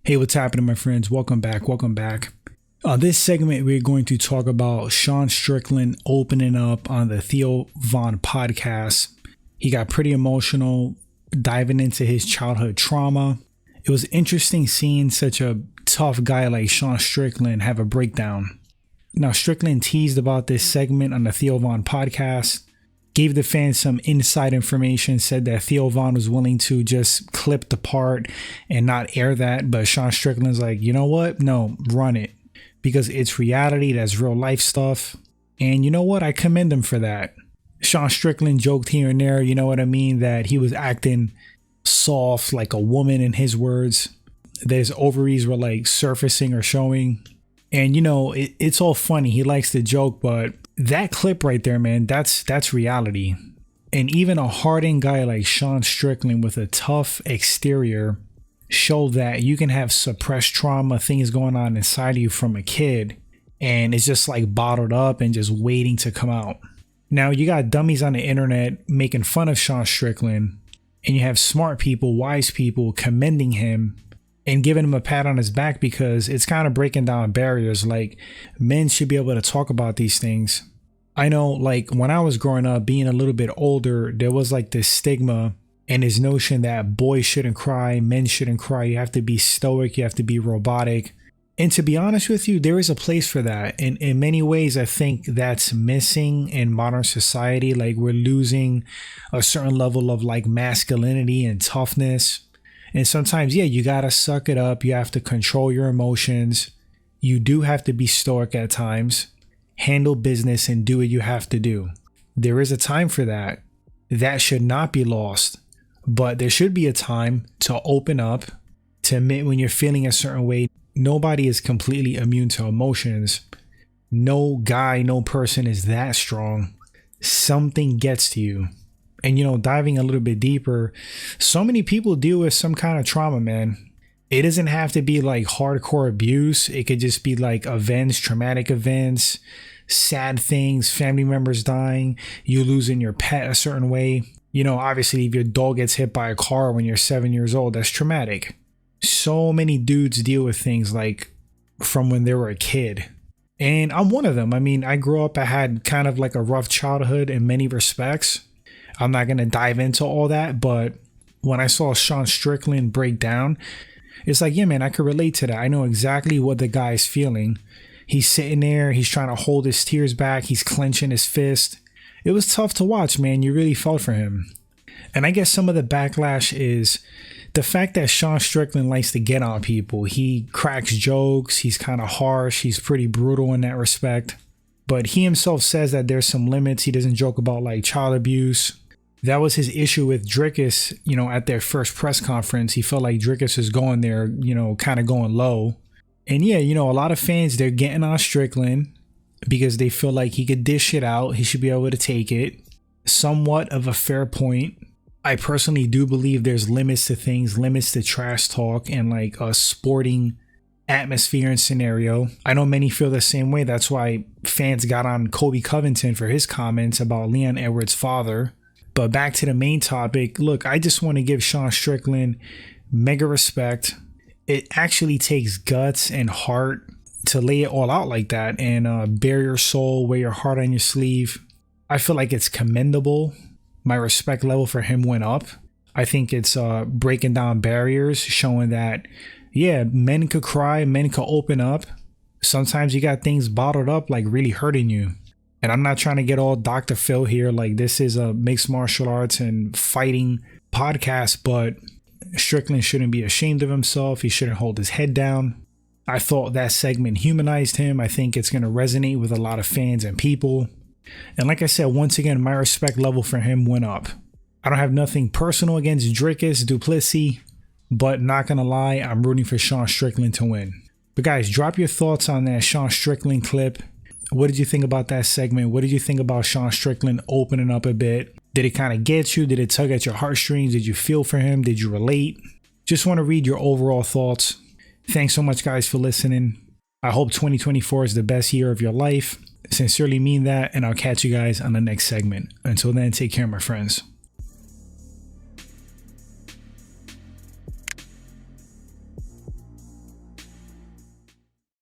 Hey, what's happening, my friends? Welcome back. Welcome back. This segment, we're going to talk about Sean Strickland opening up on the Theo V.I.P.N podcast. He got pretty emotional, diving into his childhood trauma. It was interesting seeing such a tough guy like Sean Strickland have a breakdown. Now, Strickland teased about this segment on the Theo V.I.P.N podcast, gave the fans some inside information, said that Theo V.I.P.N was willing to just clip the part and not air that. But Sean Strickland's like, you know what? No, run it. Because it's reality, that's real life stuff. And you know what? I commend him for that. Sean Strickland joked here and there, you know what I mean, that he was acting soft like a woman in his words. That his ovaries were like surfacing or showing. And you know, it's all funny. He likes to joke, but that clip right there, man, that's reality. And even a hardened guy like Sean Strickland with a tough exterior show that you can have suppressed trauma, things going on inside of you from a kid, and it's just like bottled up and just waiting to come out. Now you got dummies on the internet making fun of Sean Strickland, and you have smart people, wise people commending him and giving him a pat on his back because it's kind of breaking down barriers. Like, men should be able to talk about these things. I know, like, when I was growing up, being a little bit older, there was like this stigma and this notion that boys shouldn't cry, men shouldn't cry. You have to be stoic, you have to be robotic. And to be honest with you, there is a place for that. And in many ways, I think that's missing in modern society. Like, we're losing a certain level of like masculinity and toughness. And sometimes, yeah, you gotta suck it up. You have to control your emotions. You do have to be stoic at times, handle business and do what you have to do. There is a time for that. That should not be lost. But there should be a time to open up, to admit when you're feeling a certain way. Nobody is completely immune to emotions. No guy, no person is that strong. Something gets to you. And, you know, diving a little bit deeper, so many people deal with some kind of trauma, man. It doesn't have to be like hardcore abuse. It could just be like events, traumatic events, sad things, family members dying, you losing your pet a certain way. You know, obviously, if your dog gets hit by a car when you're 7 years old, that's traumatic. So many dudes deal with things like from when they were a kid. And I'm one of them. I mean, I grew up, I had kind of like a rough childhood in many respects. I'm not going to dive into all that, but when I saw Sean Strickland break down, it's like, yeah, man, I could relate to that. I know exactly what the guy's feeling. He's sitting there, he's trying to hold his tears back, he's clenching his fist. It was tough to watch, man. You really felt for him. And I guess some of the backlash is the fact that Sean Strickland likes to get on people. He cracks jokes, he's kind of harsh, he's pretty brutal in that respect. But he himself says that there's some limits. He doesn't joke about like child abuse. That was his issue with Drickus, you know, at their first press conference. He felt like Drickus was going there, you know, kind of going low. And yeah, you know, a lot of fans, they're getting on Strickland because they feel like he could dish it out. He should be able to take it. Somewhat of a fair point. I personally do believe there's limits to things, limits to trash talk and like a sporting atmosphere and scenario. I know many feel the same way. That's why fans got on Kobe Covington for his comments about Leon Edwards' father. But back to the main topic. Look, I just want to give Sean Strickland mega respect. It actually takes guts and heart to lay it all out like that and bare your soul, wear your heart on your sleeve. I feel like it's commendable. My respect level for him went up. I think it's breaking down barriers, showing that, yeah, men could cry, men could open up. Sometimes you got things bottled up, like really hurting you. And I'm not trying to get all Dr. Phil here. Like, this is a mixed martial arts and fighting podcast, but Strickland shouldn't be ashamed of himself. He shouldn't hold his head down. I thought that segment humanized him. I think it's going to resonate with a lot of fans and people. And like I said, once again, my respect level for him went up. I don't have nothing personal against Drickus, Duplessis, but not going to lie, I'm rooting for Sean Strickland to win. But guys, drop your thoughts on that Sean Strickland clip. What did you think about that segment? What did you think about Sean Strickland opening up a bit? Did it kind of get you? Did it tug at your heartstrings? Did you feel for him? Did you relate? Just want to read your overall thoughts. Thanks so much, guys, for listening. I hope 2024 is the best year of your life. Sincerely mean that, and I'll catch you guys on the next segment. Until then, take care, my friends.